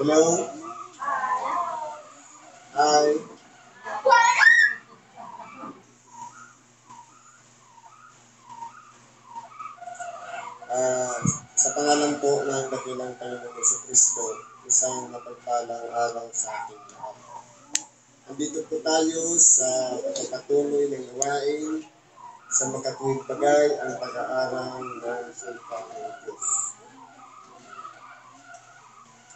Hello? Hi. Sa pangalan po ng dakilang Panginoong Jesucristo, isang mapagpalang araw sa ating lahat. Andito po tayo sa pagpatuloy ng gawain sa makatuwid bagay ang pag-aaral ng salita ng Diyos.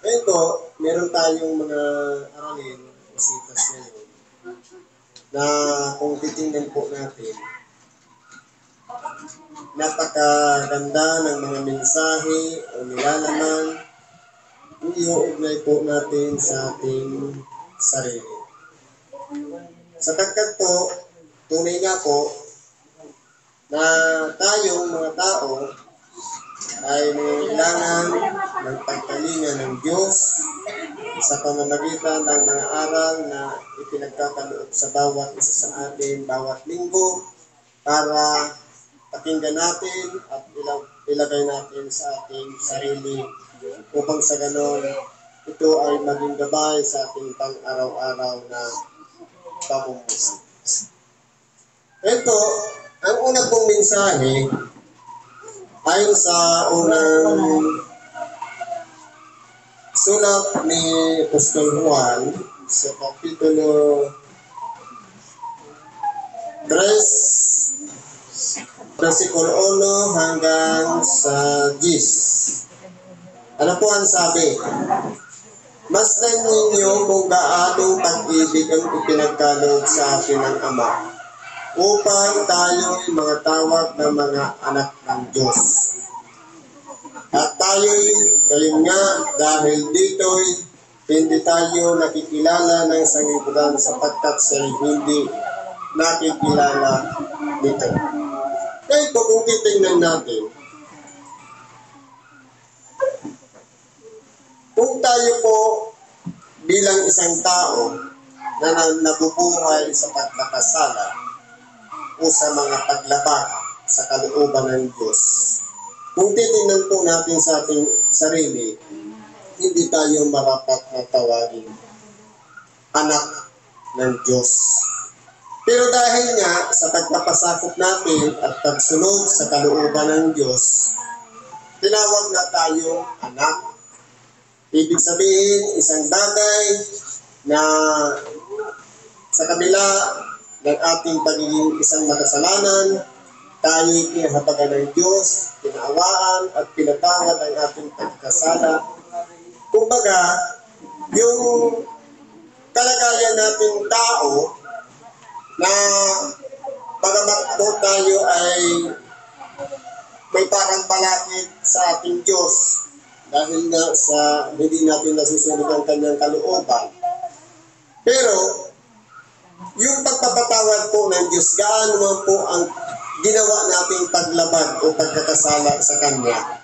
Ngayon po, meron tayong mga aralin o sitas ngayon na kung titingnan po natin, napakaganda ng mga mensahe o nilalaman kung iuugnay po natin sa ating sarili. Sapagkat po, tunay nga po na tayong mga tao ay nangailangan ng pagkalinga ng Diyos sa pamamagitan ng mga aral na ipinagkakaloob sa bawat isa sa atin, bawat linggo, para pakinggan natin at ilagay natin sa ating sarili upang sa ganon ito ay maging gabay sa ating pang-araw-araw na pamumuhay. Ito, ang una pong mensahe ayon sa unang sulat ni Apostol Juan sa Kapitulo 3, versikulo 1 hanggang sa 10. Ano po ang sabi? Masdan ninyo kung gaano pag-ibig ang ipinagkaloob sa akin ng Ama, upang tayo'y mga tawag ng mga anak ng Diyos. At tayo'y galing nga dahil dito'y hindi tayo nakikilala ng sanglibutan sapagkat siya'y hindi nakikilala nito. Kaya po kung titingnan natin, kung tayo po bilang isang tao na nabubuhay sa pagkakasala o sa mga paglabag sa kalooban ng Diyos, kung titingnan po natin sa ating sarili, hindi tayo marapat na tawagin anak ng Diyos. Pero dahil nga sa pagpapasakop natin at pagsunod sa kalooban ng Diyos, tinawag na tayong anak. Ibig sabihin, isang bagay na sa kabila ng ating pagiging isang makasalanan, tayo'y pinahabagan ng Diyos, pinaawaan at pinatawad ang ating pagkasala. Kumbaga, yung kalagayan nating tao na bagamat po tayo ay may parang palakid sa ating Diyos dahil nga sa hindi natin nasusunod ang kanyang kalooban. Pero, yung pagpapatawad po ng Diyos, gaano man po ang ginawa nating paglabag o pagkakasala sa Kanya.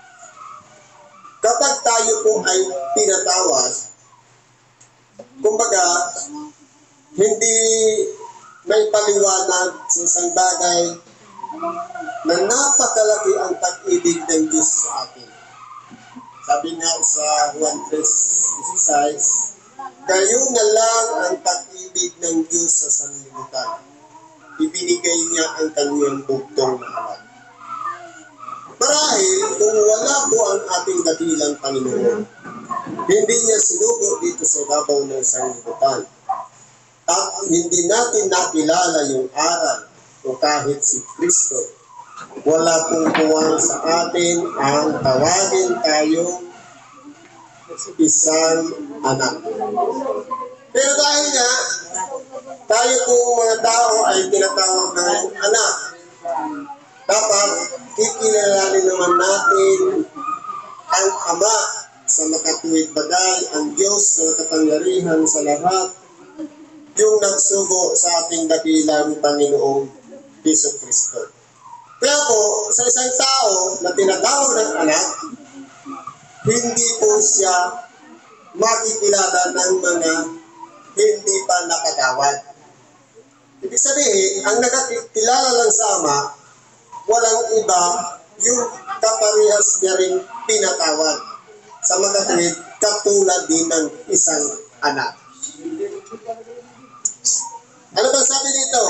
Kapag tayo po ay pinatawad, kumbaga, hindi may paliwanag sa isang bagay na napakalaki ang pag-ibig ng Diyos sa atin. Sabi nga sa Juan 3:16, kayo na lang ang pag-ibig ng Diyos sa sanlibutan. Ibinigay niya ang kanyang bugtong na anak. Marahil kung wala po ang ating dakilang Panginoon, hindi niya sinugo dito sa ibabaw ng sanlibutan. At hindi natin nakilala yung aral o kahit si Kristo, wala pong puwang sa atin ang tawagin tayo isang anak. Pero dahil nga, tayo pong mga tao ay tinatawag ng anak, dapat kikilalanin naman natin ang Ama sa makatuwid bagay, ang Diyos na kapangyarihan sa lahat, yung nagsugo sa ating dakilang Panginoong Jesucristo. Kaya po, sa isang tao na tinatawag ng anak, hindi po siya makikilala ng mga hindi pa nakatawad. Ibig sabihin, ang nakakilala lang sa Ama, walang iba yung kaparehas niya rin pinatawad. Sa makatuwid, katulad din ng isang anak. Ano ba sabi dito?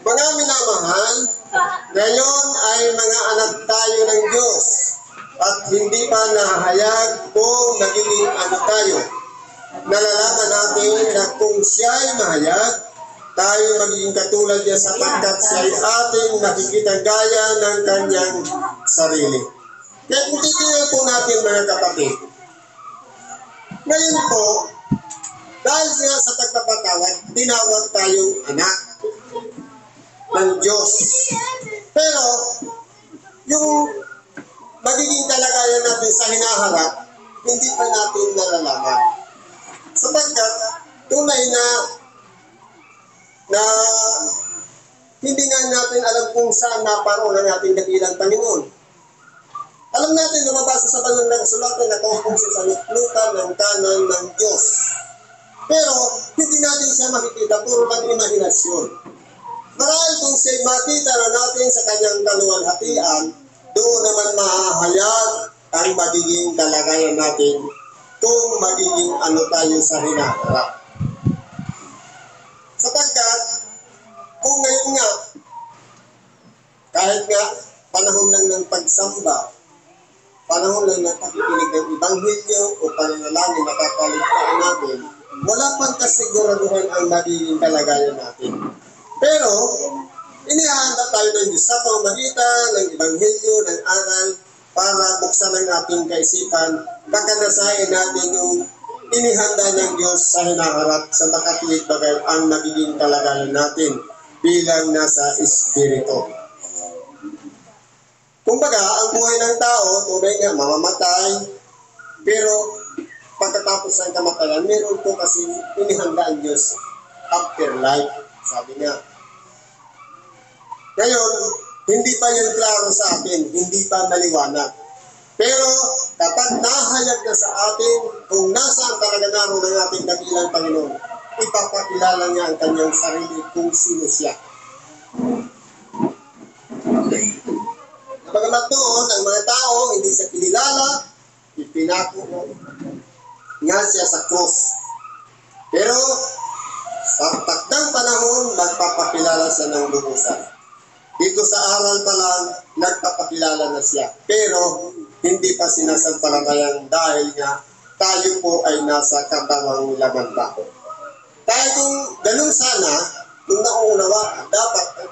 Mga minamahal, ngayon ay mga anak tayo ng Diyos at hindi pa nahayag kung nagiging ano tayo. Nalalaman natin na kung siya ay mahayag, tayo magiging katulad niya sapagkat siya ay ating makikita gaya ng kanyang sarili. Kaya kung titingnan po natin mga kapatid, ngayon po, dahil nga sa pagpapatawad, tinawag tayong anak ng Diyos. Pero, yung magiging kalagayan natin sa hinaharap, hindi pa natin nalalaman. Sapagkat, tunay na hindi nga natin alam kung saan naparoon ang ating dakilang Panginoon. Alam natin na mabasa sa banal na kasulatan na kaupo siya sa luklutan ng kanan ng Diyos. Pero, hindi natin siya makikita, puro lang imahinasyon. Marahil kung siya makita na natin sa kanyang kaluwalhatian, doon naman mahahayag ang magiging kalagayan natin kung magiging ano tayo sa hinaharap. Sapagkat, kung ngayon nga, kahit nga panahon lang ng pagsamba, panahon lang ng pakikinig ng Ebanghelyo o pananalangin na kakaligtaan natin, wala pang kasiguraduhan ang magiging kalagayan natin. Pero, inihahanda tayo ng Diyos sa pamamagitan ng Ebanghelyo, ng aral, para buksan ang ating kaisipan, kakanasahin natin yung inihanda ng Diyos sa hinaharap sa makatilig bagay ang magiging kalagayan natin bilang nasa Espiritu. Kumbaga, ang buhay ng tao, tunay nga, mamamatay, pero pagkatapos ng kamatayan, meron po kasi inihanda ang Diyos afterlife, sabi nga. Ngayon, hindi pa yan klaro sa atin, hindi pa maliwanag. Pero kapag nahayag na sa atin, kung nasaan talaga naroon ang ating dakilang Panginoon, ipapakilala niya ang kanyang sarili kung sino siya. Bagamat doon, ang mga tao hindi siya kinilala, ipinako nga siya sa cross. Pero sa takdang panahon, magpapakilala siya ng lubusan. Dito sa aral pa lang, nagpapakilala na siya. Pero hindi pa sinasampalatayang dahil nga tayo po ay nasa katawang laman pa. Dahil kung ganun sana, kung nauunawaan, dapat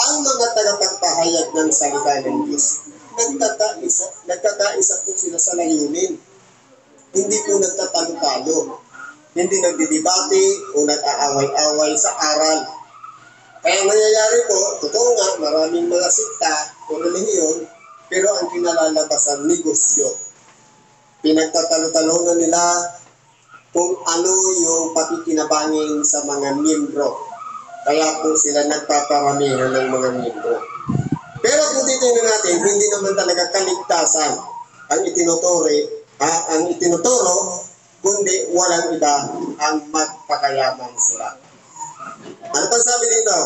ang mga tagapagpahayag ng salita ng Diyos, nagkakaisa po sila sa layunin. Hindi po nagtatalo-talo. Hindi nagdidebate o nag-aaway-away sa aral. Kaya nangyayari po, totoo nga, maraming mga sikta o relihiyon, pero ang kinalalabasan, negosyo. Pinagtatalo-talonan nila kung ano yung pakikinabangin sa mga miyembro. Kaya po sila nagpaparamihan ng mga miyembro. Pero kung titingnan natin, hindi naman talaga kaligtasan ang itinuturo, kundi walang iba ang magpakayaman sila. Ano pa sabi dito?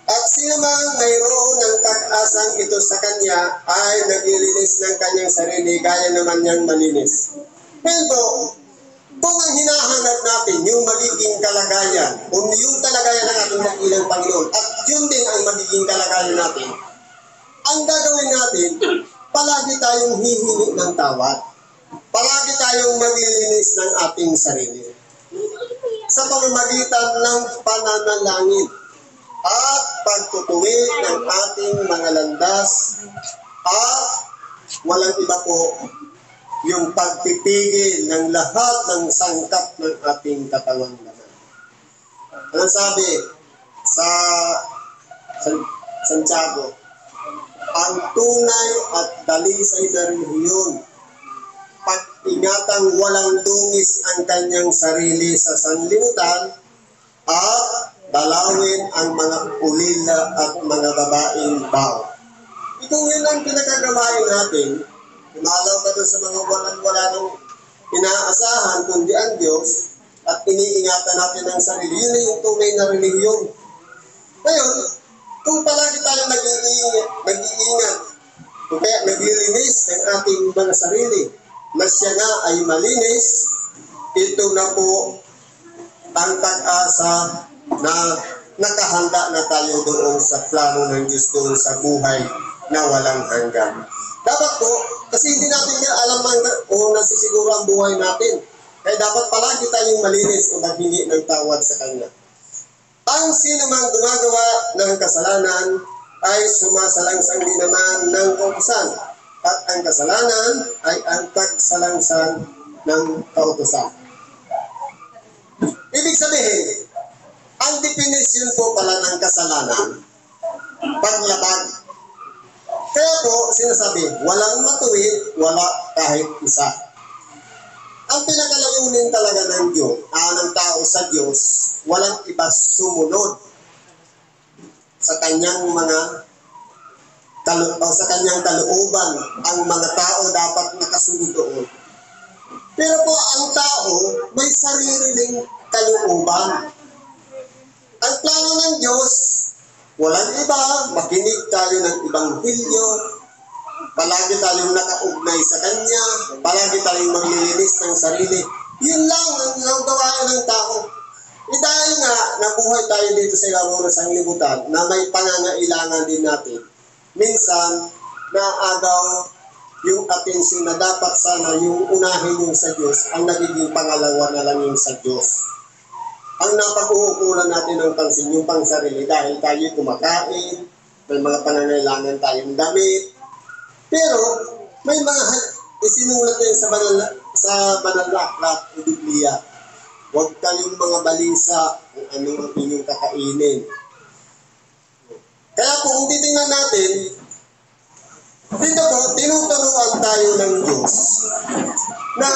At sino mang mayroon ng pag-asang ito sa kanya ay naglilinis ng kanyang sarili gaya naman niyang malinis. Pero kung ang hinahanap natin yung magiging kalagayan, kung yung kalagayan ng ating dakilang Panginoon, at yun din ang magiging kalagayan natin, ang gagawin natin, palagi tayong hihingi ng tawad. Palagi tayong maglilinis ng ating sarili. Sa pamamagitan ng pananalangin at pagtutuwid ng ating mga landas at walang iba po yung pagpipigil ng lahat ng sangkap ng ating katawan naman. Ano sabi sa Santiago? Ang tunay at dalisay na relihiyon, pag-ingatang walang dungis ang kanyang sarili sa sanlibutan at dalawin ang mga ulila at mga babaeng bao. Kung yun ang pinagagawain natin, umalaw ka doon sa mga wala nang inaasahan kundi ang Diyos at iniingatan natin ang sarili. Yun na yung tunay na relihiyon. Ngayon, kung palagi tayo mag-iingat, kung kaya naglilinis ng ating mga sarili, na siya nga ay malinis, ito na po ang pag-asa na nakahanda na tayo doon sa plano ng Diyos, doon sa buhay na walang hanggan. Dapat po, kasi hindi natin alam o nasisiguro ang buhay natin. Kaya dapat palagi tayong malinis o maghingi ng tawad sa Kanya. Ang sino mang gumagawa ng kasalanan ay sumasalangsang din naman ng kautusan. At ang kasalanan ay ang pagsalangsang ng kautusan. Ibig sabihin, ang definisyon po pala ng kasalanan, paglabag. Kaya po, sinasabi, walang matuwid, wala kahit isa. Ang pinakalayunin talaga ng Diyos, ng tao sa Diyos, walang iba sumunod sa kanyang sa kanyang kalooban. Ang mga tao dapat nakasunod doon. Pero po, ang tao may sariling kalooban. Ang plano ng Diyos, walang iba, makinig tayo ng Ebanghelyo, palagi tayong nakaugnay sa Kanya, palagi tayong maglilinis ng sarili. Yun lang ang gawain ng tao. Dahil nga, nabuhay tayo dito sa ilalim ng sanglibutan na may pangangailangan din natin. Minsan, naagaw yung atensyon na dapat sana yung unahin yung sa Diyos, ang nagiging pangalawa na lang yung sa Diyos. Ang napag-uukulan natin ng pansin, yung pangsarili, dahil tayo kumakain, may mga pangangailangan tayong damit. Pero, may mga isinulat din sa banal na aklat o Biblia. Huwag kayong mga balisa kung ano ang inyong kakainin. Kaya kung titingnan natin, dito po, tinuturuan tayo ng Diyos na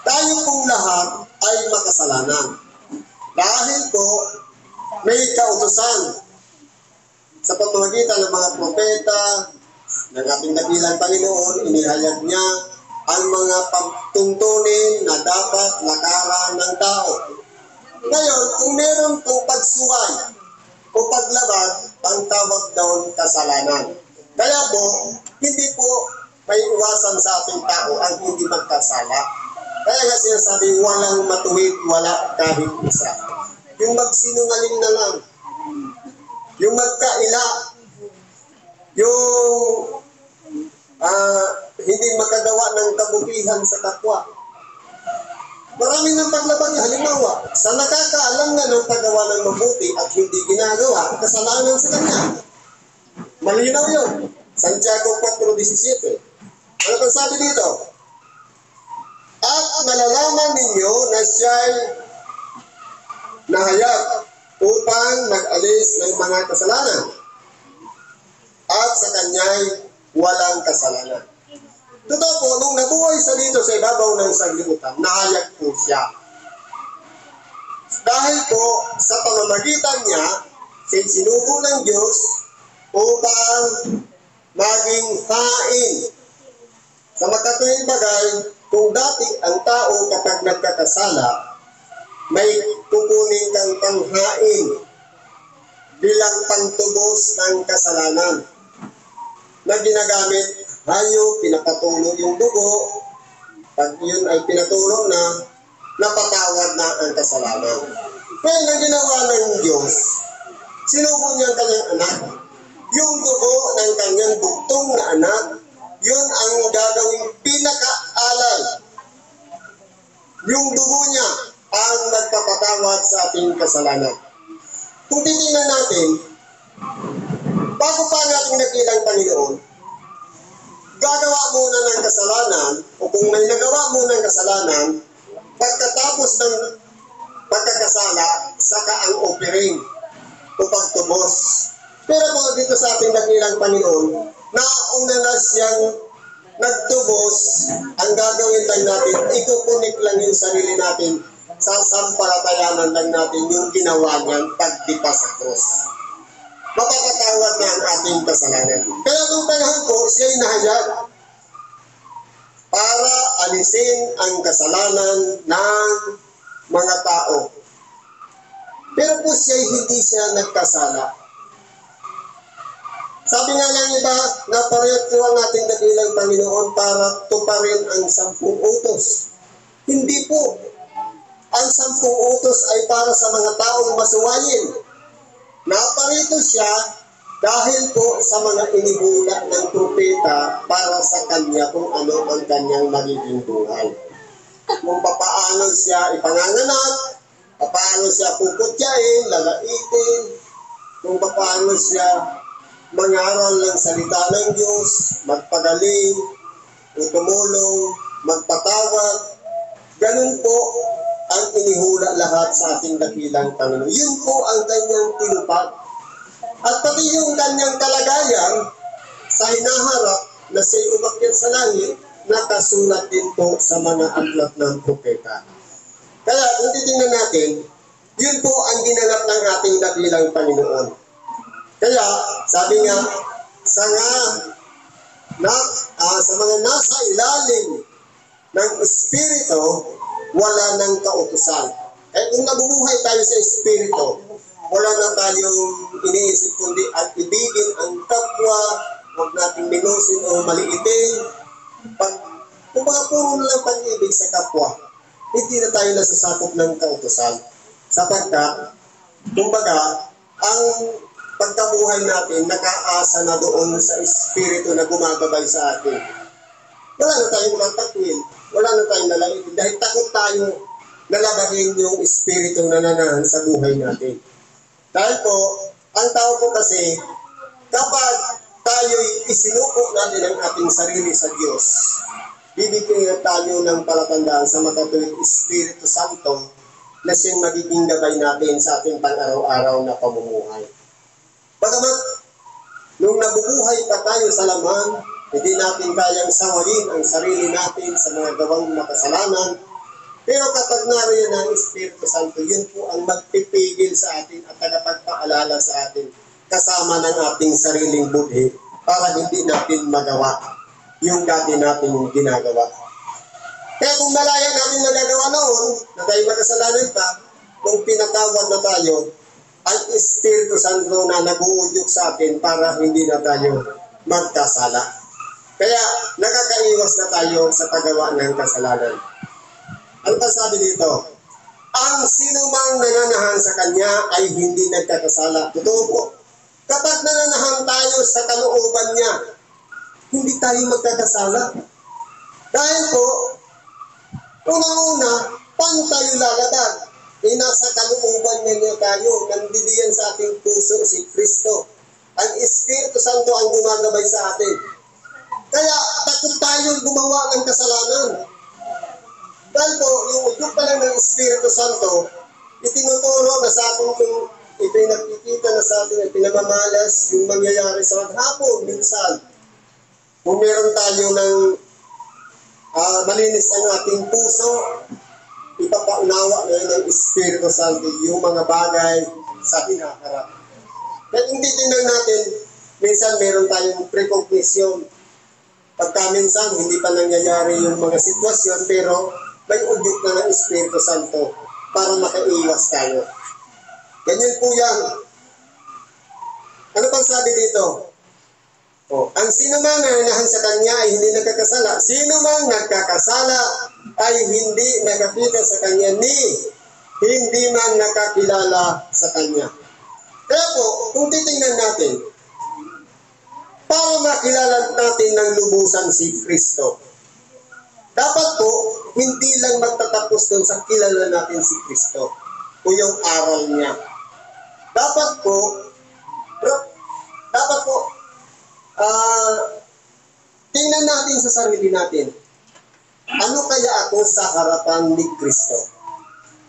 tayo pong lahat ay makasalanan. Dahil po, may kautusan sa pamamagitan ng mga propeta, ng ating dakilang Panginoon, inihayag niya ang mga pagtuntunin na dapat lakaran ng tao. Ngayon, kung meron pong pagsuway o paglabag, ang tawag doon kasalanan. Kaya po, hindi po may iwasan sa ating tao ang hindi magkasala. Kaya nga sinasabi, walang matuwid, wala kahit isa. Yung magsinungaling na lang, yung magkaila, yung hindi makagawa ng kabutihan sa kapwa. Maraming ng paglabag niya. Halimbawa, sa nakakaalam nga ng paggawa ng mabuti at hindi ginagawa, kasalanan sa kanya. Malinaw yun. Santiago 4:17. Ano pang sabi dito? At malalaman ninyo na siya'y nahayag upang mag-alis ng mga kasalanan. At sa kanya'y walang kasalanan. Totoo po, nung nabuhay sa dito sa ibabaw ng sanglibutan, nahayag po siya. Dahil po, sa pamamagitan niya, sinugo ng Diyos upang maging hain. Sa makatuwing bagay, kung dati ang tao kapag nagkakasala, may kukunin kang panghain bilang pantubos ng kasalanan na ginagamit hayop, pinapatulo yung dugo. Pag yun ay pinatulo na, napatawad na ang kasalanan. Kaya na ginawa ng Diyos, sinubo niya ang kanyang anak. Yung dugo ng kanyang bugtong na anak, yun ang gagawing pinaka-alay. Yung dugo niya ang nagpapatawad sa ating kasalanan. Kung titingnan natin, bago pa natin nakilang Panginoon, gagawa muna ng kasalanan, o kung may nagawa muna ng kasalanan, pagkatapos ng pagkakasala, saka ang offering o pagtubos. Pero po dito sa ating dakilang Panginoon, nauna na siyang nagtubos, ang gagawin lang natin, ikukunik lang yung sarili natin, sasampalatayanan lang natin yung ginawa niyang pagdipa sa krus. Mapapatawad na ang ating kasalanan. Kaya nung panahon po, siya'y nahayag para alisin ang kasalanan ng mga tao. Pero po siya'y hindi siya nagkasala. Sabi nga ng iba, naparehto ang ating dakilang Panginoon para tuparin ang 10 utos. Hindi po. Ang 10 utos ay para sa mga taong masuwayin. Naparito siya dahil po sa mga inihula ng propeta para sa kanya kung ano ang kanyang magiging buhay. Kung paano siya ipanganganak, paano siya puputyain, lalaitin, kung paano siya mangaral ng salita ng Diyos, magpagaling, tumulong, magpatawad. Ganun po ang inihula lahat sa ating dakilang Panginoon. Yun po ang kanyang tinupad. At pati yung kanyang kalagayan sa hinaharap na siya'y umakyat sa langit, nakasulat din po sa mga aklat ng propeta. Kaya kung titingnan natin, yun po ang ginanap ng ating dakilang Panginoon. Kaya, sabi nga, sa mga nasa ilalim ng Espiritu, wala ng kautusan. Eh kung nabubuhay tayo sa Espiritu, wala na tayong iniisip kundi at ibigin ang kapwa, huwag nating minusin o maliitin. Kung mga puro na lang pag-ibig sa kapwa, hindi na tayo nasasakop ng kautusan. Sapagkat, kumbaga, ang pagkabuhay natin nakaasa na doon sa Espiritu na gumagabay sa atin. Wala na tayong matakwil, wala na tayong lalaitin dahil takot tayo nalabahin yung Espiritu na nananahan sa buhay natin. Dahil po, ang tao po kasi, kapag tayo'y isinuko natin ang ating sarili sa Diyos, bibigyan tayo ng palatandaan sa makatuwing Espiritu Santo na siyang magiging gabay natin sa ating pang-araw-araw na pamumuhay. Bagamat, nung nabubuhay pa tayo sa laman, hindi natin kayang sawayin ang sarili natin sa mga gawang makasalanan. Pero kapag nariyan ang Espiritu Santo, yun po ang magpipigil sa atin at tagapagpaalala sa atin kasama ng ating sariling budhi para hindi natin magawa yung dati natin ginagawa. Kaya kung malaya natin nagagawa noon, na tayo makasalanan pa, kung pinatawad na tayo, ang Espiritu Santo na nag-uudyok sa atin para hindi na tayo magkasala. Kaya nakakaiwas na tayo sa paggawa ng kasalanan. Ano pa sabi dito? Ang sinumang nananahan sa Kanya ay hindi nagkakasala. Totoo po. Kapag nananahan tayo sa kalooban Niya, hindi tayo magkakasala. Dahil po, unang-una, paano tayo lalabag? Nasa kalooban niya tayo, nandidiyan sa ating puso si Kristo. Ang Espiritu Santo ang gumagabay sa atin. Kaya takot tayong gumawa ng kasalanan. Dahil po, yung udyok pa lang ng Espiritu Santo, itinuturo na sa atin kung ipinakikita na sa atin at pinamamalas yung mangyayari sa maghapon minsan. Kung meron tayo ng malinis ang ating puso, ipapaunawa na ng Espiritu Santo yung mga bagay sa hinaharap. Kaya kung titignan natin, minsan meron tayong precognition. Pagka minsan, hindi pa nangyayari yung mga sitwasyon, pero may udyok na ng Espiritu Santo para makaiwas tayo. Ganyan po yan. Ano pang sabi dito? Ang sinumang nananahan sa Kanya ay hindi nagkakasala. Sinumang nagkakasala ay hindi nakakita sa Kanya ni hindi man nakakilala sa Kanya. Kaya po, kung titingnan natin, para makilala natin ng lubusan si Kristo, dapat po, hindi lang magtatapos doon sa kilala natin si Kristo o yung aral niya. Dapat po, tingnan natin sa sarili natin. Ano kaya ako sa harapan ni Kristo?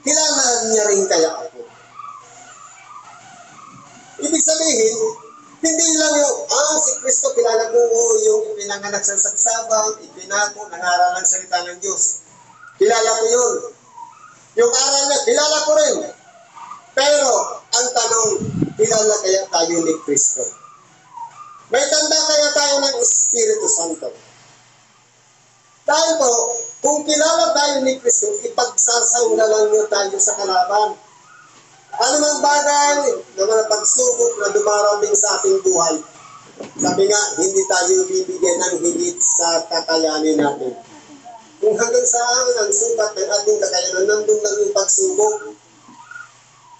Kilala niya rin kaya ako? Ibig sabihin, hindi lang yung, si Kristo, kilala ko yung ipinanganak sa sagsabang, ipinako, nangaral ng salita ng Diyos. Kilala ko yun. Yung aral niya, kilala ko rin. Pero, ang tanong, kilala kaya tayo ni Kristo? May tanda kaya tayo ng Espiritu Santo? Dahil po, kung kilala tayo ni Kristo, ipagsasanggalan niyo tayo sa kalaban. Ano mang bagay na mga pagsubok na dumarating sa ating buhay, Sabi nga, hindi tayo bibigyan ng higit sa kakayanin natin. Kung hanggang saan ang sukat ng ating kakayanan, nandun lang yung pagsubok.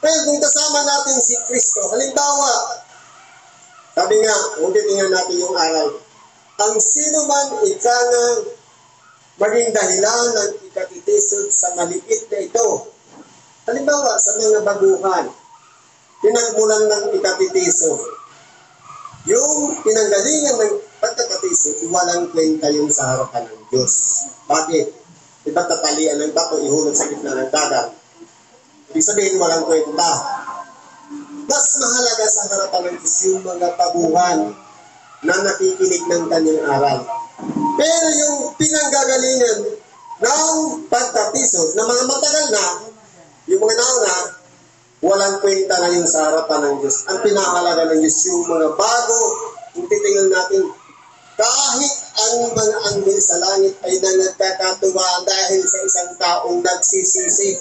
Pero kung kasama natin si Kristo, halimbawa, sabi nga, kung titingnan natin yung aral, ang sino man ikanang maging dahilan ng ikatitisod sa maliit na ito. Halimbawa, sa mga baguhan, pinagmulan ng ikatitisod. Yung pinanggalingan ng pagkakatisod, walang kwenta yung sa harapan ng Diyos. Bakit? Diba tatalian ng bato, ihulog sa gitna ng dagat. Ibig sabihin, walang kwenta. Mas mahalaga sa harapan ng Diyos yung mga baguhan na nakikinig ng kanyang aral. Pero yung pinanggagalingan ng pagkatisod na mga matagal na, yung mga nauna, walang kwenta na yung sa harapan ng Diyos. Ang pinahalaga ng Diyos yung mga bago, kung titingnan natin, kahit ang mga anghel sa langit ay nagkakatuwa dahil sa isang taong nagsisisi.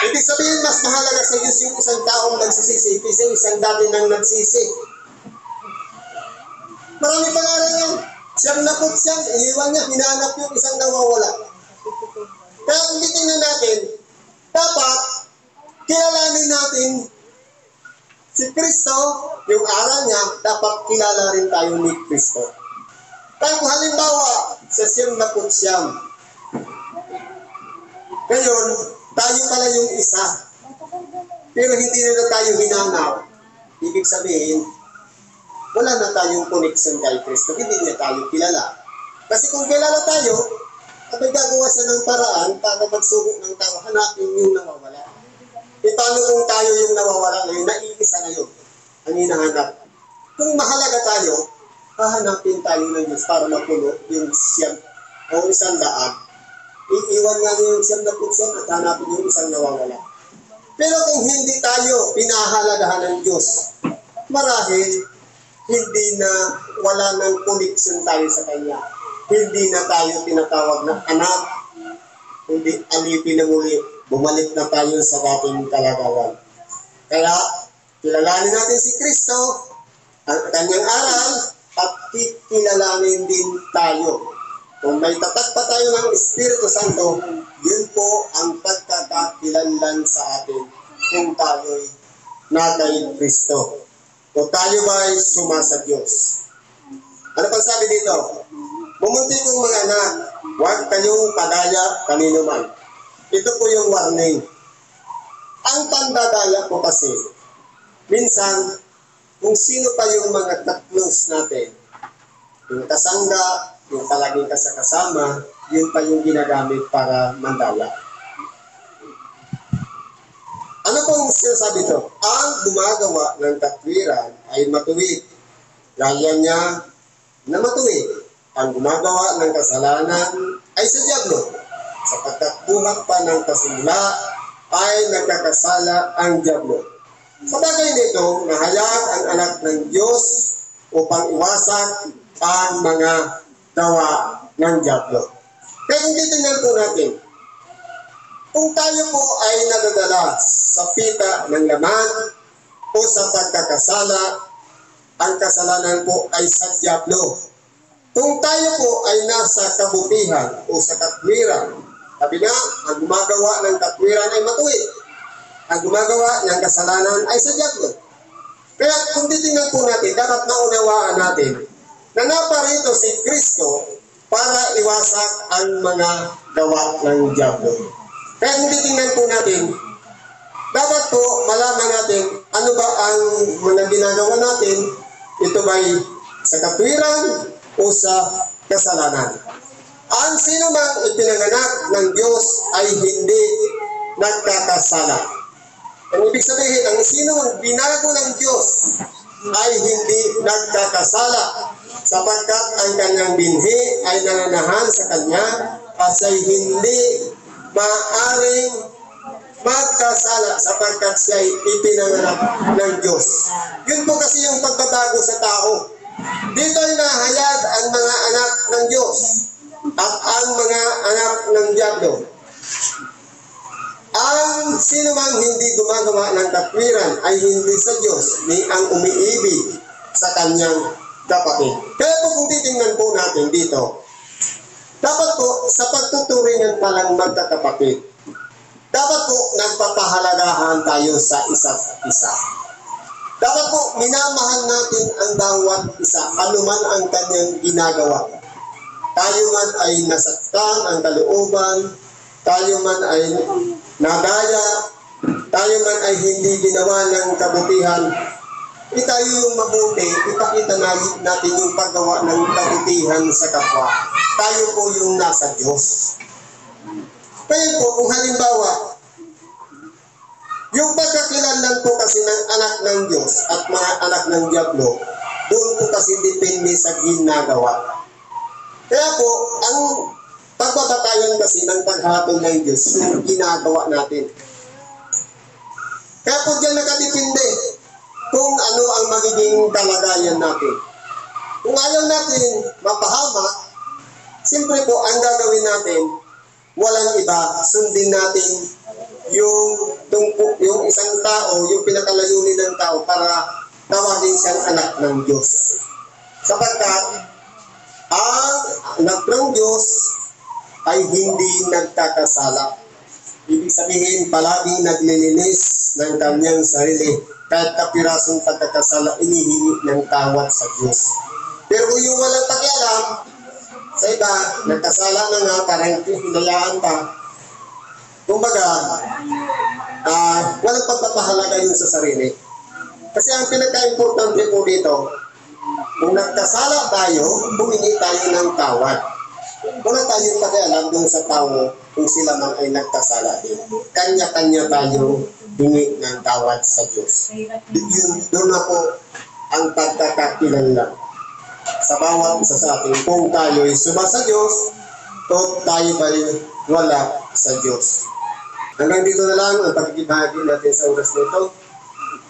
Ibig sabihin, mas mahalaga sa Diyos yung isang taong nagsisisi kaysa isang dati nang nagsisi. Marami pangalan yan. Siyang napot siya, iniwan niya, hinanap yung isang nawawala. Kaya kung titingnan natin, dapat kilalanin natin si Kristo, yung aral niya, dapat kilala rin tayo ni Kristo. Kaya kung halimbawa, sa siyang napot siyam, ngayon, tayo pala yung isa, pero hindi na tayo hinanaw. Ibig sabihin, wala na tayong connection kay Kristo, hindi na tayo kilala. Kasi kung kilala tayo, abay gagawa siya ng paraan para magsugok ng tao, hanapin yung nawawala. E paano kung tayo yung nawawala ngayon, naiisa na yun, ang hinahanap. Kung mahalaga tayo, hahanapin tayo ng Diyos para mapuno yung siyam o isang daan. Iiwan nga yung siyam na putsyon at hanapin yung isang nawawala. Pero kung hindi tayo pinahalagahan ng Diyos, marahil hindi na wala ng connection tayo sa Kanya. Hindi na tayo tinatawag na anak, hindi alipin na muli, bumalik na tayo sa dating kalagawan. Kaya, kilalanin natin si Kristo, ang kanyang aral, at kikilalanin din tayo. Kung may tatak pa tayo ng Espiritu Santo, yun po ang pagkakakilanlan sa atin kung tayo'y na kay Kristo. O tayo ba'y suma sa Diyos? Ano pang sabi dito? Bumunti kong mga anak, huwag kayong padaya kanino man. Ito po yung warning. Ang pandadaya po kasi, minsan, kung sino pa yung mga ka-close natin, yung kasangga, yung palaging kasama, yun pa yung ginagamit para mandaya. Ano pong sinasabi ito? Ang gumagawa ng katwiran ay matuwid. Gaya niya na matuwid. Ang gumagawa ng kasalanan ay sa diablo. Sapagkat buhat pa ng kasimula ay nagkakasala ang diablo. Sa bagay nito, nahayag ang anak ng Diyos upang iwasak ang mga gawa ng diablo. Kaya kung titingnan po natin, kung tayo po ay nadadala sa pita ng laman o sa pagkakasala, ang kasalanan po ay sa diablo. Kung tayo po ay nasa kabutihan o sa katwiran, sabi nga, ang gumagawa ng katwiran ay matuwid. Ang gumagawa ng kasalanan ay sa diablo. Kaya kung titingnan po natin, dapat naunawaan natin na naparito si Kristo para iwasak ang mga gawa ng diablo. Kaya kung titingnan po natin, dapat po malaman natin ano ba ang mga ginagawa natin, ito ba'y sa katwiran o sa kasalanan. Ang sino mang ipinanganak ng Diyos ay hindi nagkakasala. Ang ibig sabihin, ang sino mang binago ng Diyos ay hindi nagkakasala sapagkat ang kanyang binhi ay nananahan sa kanya at siya'y hindi maaaring magkasala sapagkat siya'y ipinanganak ng Diyos. Yun po kasi yung pagbabago sa tao. Dito ay nahayag ang mga anak ng Diyos at ang mga anak ng diablo. Ang sino mang hindi gumagawa ng katwiran ay hindi sa Diyos, ni ang umiibig sa sa kanyang kapatid. Kaya po kung titingnan po natin dito, dapat po sa pagtuturingan palang magkakapatid, dapat po nagpapahalagahan tayo sa isa't isa. Dapat po minamahal natin ang bawat isa, anuman ang kanyang ginagawa. Tayo man ay nasaktan ang kalooban, tayo man ay nagaya, tayo man ay hindi ginawa ng kabutihan, tayo yung mabuti, ipakita natin yung paggawa ng kabutihan sa kapwa. Tayo po yung nasa Diyos. Kaya po, kung halimbawa, yung pagkakilanlan po kasi ng anak ng Diyos at mga anak ng Diablo, doon po kasi depende sa ginagawa. Kaya po, ang pagbabatayan kasi ng paghatol ng Diyos, yung ginagawa natin. Kaya po dyan nakadepende kung ano ang magiging kalagayan natin. Kung ayaw natin mapahamak, siyempre po ang gagawin natin, walang iba, sundin natin yung isang tao, yung pinakalayunin ng tao para tawagin siyang anak ng Diyos. Sapagkat ang anak ng Diyos ay hindi nagkakasala. Ibig sabihin, palaging naglilinis ng kanyang sarili. Kahit kapirasong pagkakasala, inihingi ng tawad sa Diyos. Pero kung yung walang pakialam, sa iba, nagkasala na nga, parang hinayaan pa. Kumbaga, walang pagpapahalaga yun sa sarili. Kasi ang pinaka-importante po dito, kung nagkasala tayo, humingi tayo ng tawad. Wala tayong pakialam doon sa tao kung sila man ay nagkasala din. Kanya-kanya tayo hingi ng tawad sa Diyos. Doon na po ang pagkakakilanlan sa bawat isa sa atin. Kung tayo ay suma sa Diyos, o tayo ba'y wala sa Diyos. Hanggang dito na lang ang pagkikibahagi natin sa oras nito.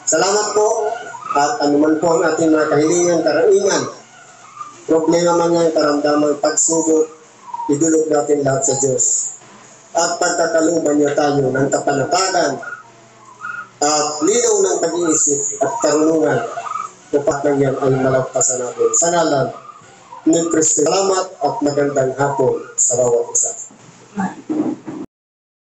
Salamat po at anuman po ang ating mga kahilingan, karaingan, problema man yan, karamdaman, pagsubok, idulog natin lahat sa Diyos. At pagkakalooban niya tayo ng kapanatagan at linaw ng pag-iisip at karunungan upang lang yan ay malagpasan natin. Sa ngalan ni Kristo, salamat at magandang hapon sa bawat isa.